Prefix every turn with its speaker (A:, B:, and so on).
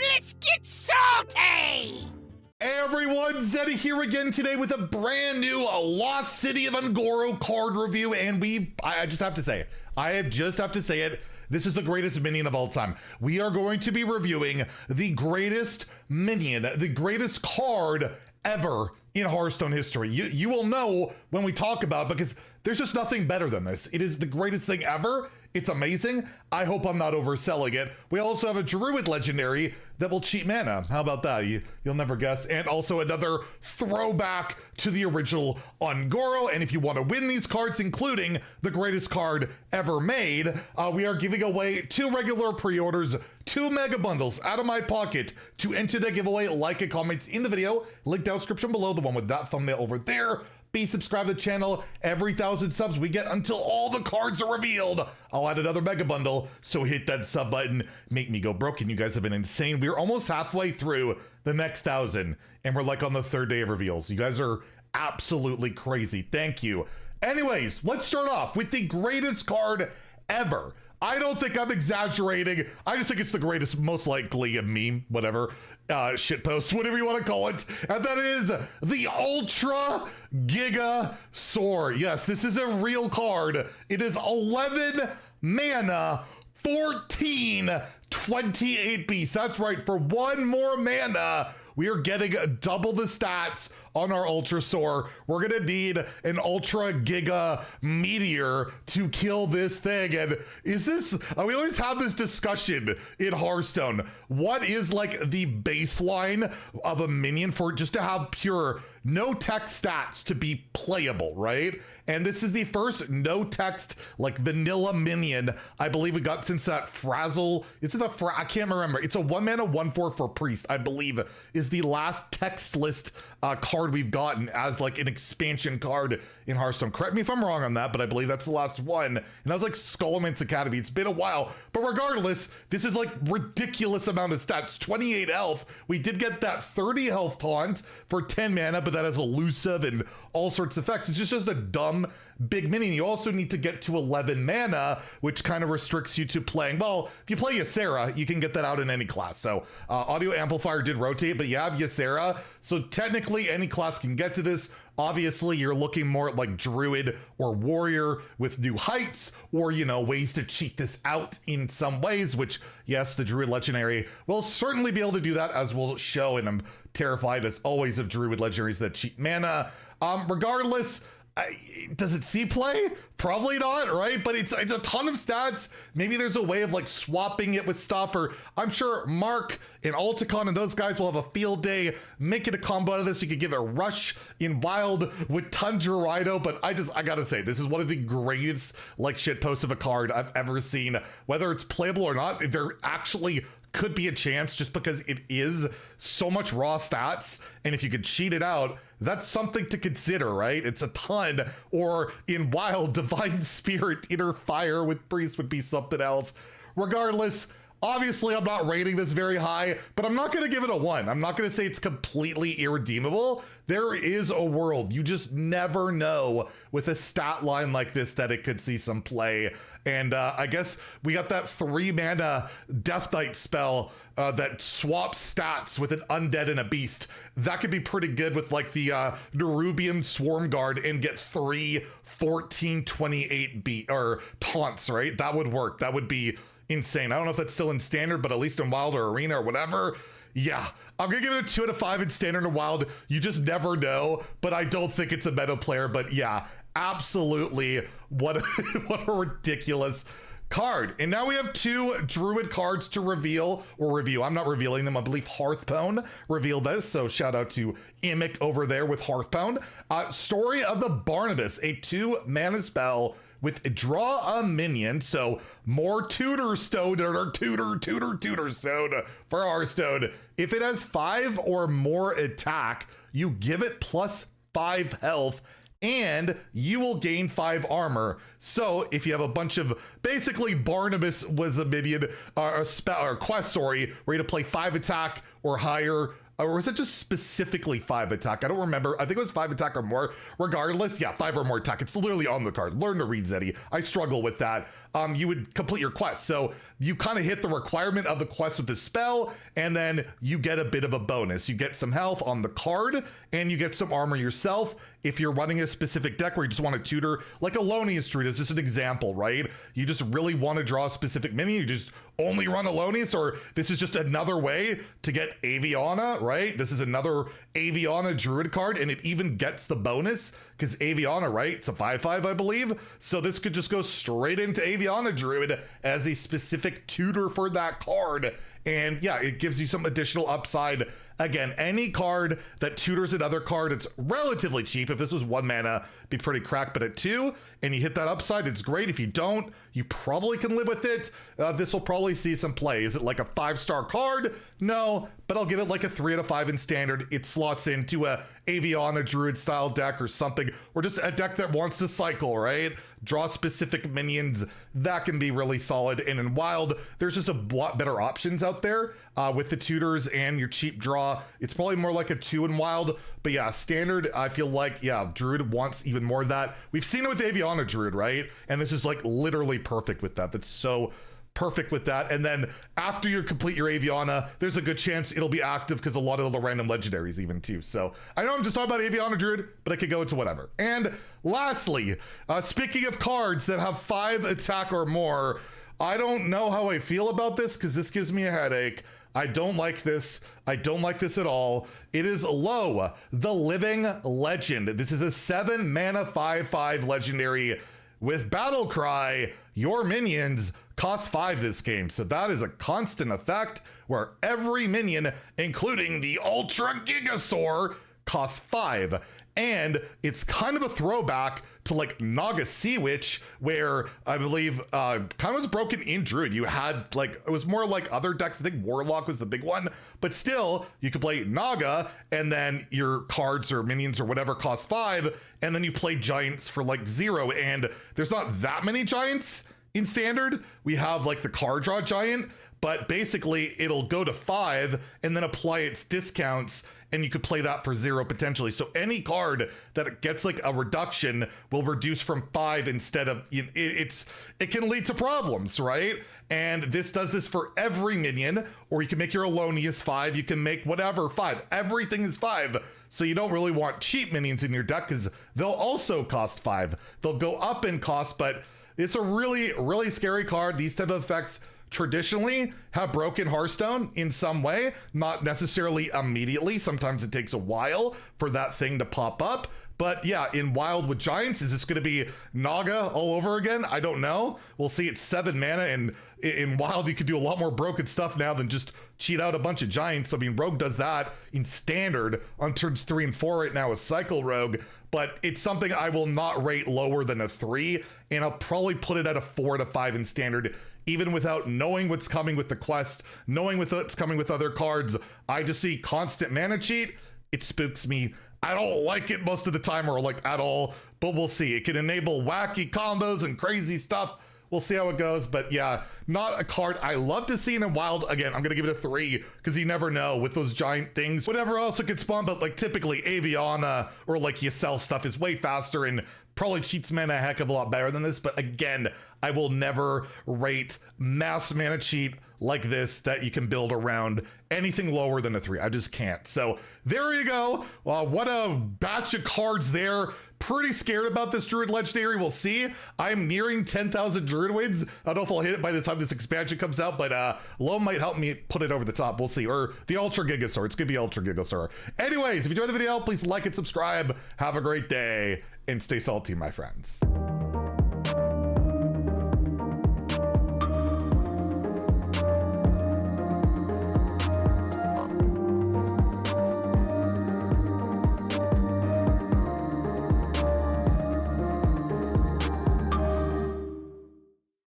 A: Let's get salty!
B: Hey everyone, Zeddy here again today with a brand new Lost City of Un'Goro card review, and I just have to say it, this is the greatest minion of all time. We are going to be reviewing the greatest minion, the greatest card ever in Hearthstone history. You will know when we talk about it because there's just nothing better than this. It is the greatest thing ever. It's amazing. I hope I'm not overselling it. We also have a Druid legendary that will cheat mana. How about that? You'll never guess. And also another throwback to the original Un'Goro. And if you want to win these cards, including the greatest card ever made, we are giving away 2 regular pre-orders, 2 mega bundles out of my pocket. To enter the giveaway, like and comment in the video. Link down description below, the one with that thumbnail over there. Be subscribed to the channel. Every 1,000 subs we get until all the cards are revealed, I'll add another mega bundle. So hit that sub button, make me go broke. And you guys have been insane. We're almost halfway through the next 1,000 and we're like on the 3rd day of reveals. You guys are absolutely crazy. Thank you. Anyways, let's start off with the greatest card ever. I don't think I'm exaggerating. I just think it's the greatest, most likely a meme, whatever, shitpost, whatever you want to call it. And that is the Ultra Giga Sword. Yes, this is a real card. It is 11 mana, 14 28 beasts. That's right, for 1 more mana, we are getting double the stats on our Ultra Soar. We're gonna need an Ultra Giga Meteor to kill this thing. And is this, we always have this discussion in Hearthstone. What is like the baseline of a minion for just to have pure no text stats to be playable, right? And this is the first no text, like vanilla minion I believe we got since that Frazzle. It's in the I can't remember. It's a 1 mana 1/4 for priest, I believe, is the last text list card we've gotten as like an expansion card in Hearthstone. Correct me if I'm wrong on that, but I believe that's the last one. And that was like Skullman's Academy. It's been a while, but regardless, this is like ridiculous amount of stats. 28 health. We did get that 30 health taunt for 10 mana, but that has elusive and all sorts of effects. It's just a dumb big minion. You also need to get to 11 mana, which kind of restricts you to playing, well, if you play Ysera, you can get that out in any class. So Audio Amplifier did rotate, but you have Ysera, so technically any class can get to this. Obviously, you're looking more at like Druid or Warrior with new heights, or, you know, ways to cheat this out in some ways, which, yes, the Druid Legendary will certainly be able to do that, as we'll show, and I'm terrified, as always, of Druid Legendaries that cheat mana. Regardless, does it see play? Probably not, right? But it's a ton of stats. Maybe there's a way of like swapping it with stuff, or I'm sure Mark and Alticon and those guys will have a field day making a combo out of this. You could give it a rush in Wild with Tundra Rhino, but I gotta say, this is one of the greatest like shitposts of a card I've ever seen. Whether it's playable or not, there actually could be a chance, just because it is so much raw stats, and if you could cheat it out, that's something to consider, right? It's a ton. Or in Wild, Divine Spirit, Inner Fire with Priest would be something else. Regardless, obviously I'm not rating this very high, but I'm not gonna give it a 1. I'm not gonna say it's completely irredeemable. There is a world, you just never know with a stat line like this that it could see some play. And I guess we got that 3 mana Death Knight spell that swaps stats with an undead and a beast. That could be pretty good with like the Nerubian Swarm Guard and get 3 14/28 or taunts, right? That would work. That would be insane. I don't know if that's still in standard, but at least in Wild or Arena or whatever. Yeah, I'm gonna give it a 2 out of 5 in standard and Wild. You just never know, but I don't think it's a meta player. But yeah, absolutely, what what a ridiculous card. And now we have 2 Druid cards to reveal or review. I'm not revealing them. I believe Hearthstone revealed this, so shout out to Imic over there with Hearthstone. Story of the Barnabus, a 2 mana spell with draw a minion, so more tutor stone or tutor stone for Hearthstone. If it has 5 or more attack, you give it +5 health, and you will gain 5 armor. So if you have a bunch of, basically Barnabus was a minion, a spell or quest, sorry, where you had to play 5 attack or higher, or was it just specifically 5 attack? I don't remember. I think it was 5 attack or more. Regardless, yeah, 5 or more attack. It's literally on the card. Learn to read, Zeddy. I struggle with that. you would complete your quest. So you kind of hit the requirement of the quest with the spell, and then you get a bit of a bonus. You get some health on the card, and you get some armor yourself. If you're running a specific deck where you just want to tutor, like Alonius Druid is just an example, right? You just really want to draw a specific minion, you just only run Alonius, or this is just another way to get Aviana, right? This is another Aviana Druid card, and it even gets the bonus because Aviana, right? It's a 5/5, I believe. So this could just go straight into Aviana Druid as a specific tutor for that card. And yeah, it gives you some additional upside. Again, any card that tutors another card, it's relatively cheap. If this was 1 mana, it'd be pretty cracked, but at 2, and you hit that upside, it's great. If you don't, you probably can live with it. This will probably see some play. Is it like a 5-star card? No, but I'll give it like a 3 out of 5 in standard. It slots into a Aviana Druid style deck or something, or just a deck that wants to cycle, right? Draw specific minions. That can be really solid. And in Wild, there's just a lot better options out there with the tutors and your cheap draw. It's probably more like a 2 in Wild, but yeah, standard, I feel like, yeah, Druid wants even more of that. We've seen it with Aviana Druid, right? And this is like literally perfect with that. That's so perfect with that. And then after you complete your Aviana, there's a good chance it'll be active because a lot of the random legendaries even too. So I know I'm just talking about Aviana Druid, but I could go into whatever. And lastly, speaking of cards that have 5 attack or more, I don't know how I feel about this because this gives me a headache. I don't like this. I don't like this at all. It is Lo, the Living Legend. This is a 7 mana 5/5 legendary with Battle Cry. Your minions cost 5 this game. So that is a constant effect where every minion, including the Ultra Gigasaur, costs 5. And it's kind of a throwback to like Naga Sea Witch, where I believe kind of was broken in Druid. You had like, it was more like other decks. I think Warlock was the big one, but still you could play Naga and then your cards or minions or whatever cost 5. And then you play Giants for like 0. And there's not that many Giants in standard. We have like the card draw Giant, but basically it'll go to 5 and then apply its discounts, and you could play that for 0 potentially. So any card that gets like a reduction will reduce from 5 instead of, it can lead to problems, right? And this does this for every minion, or you can make your Alonius 5, you can make whatever 5, everything is 5. So you don't really want cheap minions in your deck because they'll also cost 5. They'll go up in cost, but it's a really, really scary card. These type of effects traditionally have broken Hearthstone in some way, not necessarily immediately. Sometimes it takes a while for that thing to pop up. But yeah, in Wild with Giants, is this going to be Naga all over again? I don't know. We'll see. It's 7 mana, and in Wild, you can do a lot more broken stuff now than just cheat out a bunch of Giants. I mean, Rogue does that in Standard on turns 3 and 4 right now with Cycle Rogue, but it's something I will not rate lower than a 3, and I'll probably put it at a 4 to 5 in Standard, even without knowing what's coming with the quest, knowing what's coming with other cards. I just see constant mana cheat. It spooks me. I don't like it most of the time, or like at all, but we'll see. It can enable wacky combos and crazy stuff. We'll see how it goes, but yeah, not a card I love to see in a Wild. Again, I'm gonna give it a 3 because you never know with those giant things. Whatever else it could spawn, but like typically Aviana or like Yesel stuff is way faster and probably cheats mana a heck of a lot better than this. But again, I will never rate mass mana cheat like this that you can build around anything lower than a 3. I just can't. So there you go. What a batch of cards there. Pretty scared about this Druid Legendary. We'll see. I'm nearing 10,000 Druid wins. I don't know if I'll hit it by the time this expansion comes out, but Lo might help me put it over the top. We'll see. Or the Ultra Gigasaur. It's gonna be Ultra Gigasaur. Anyways, if you enjoyed the video, please like and subscribe. Have a great day and stay salty, my friends.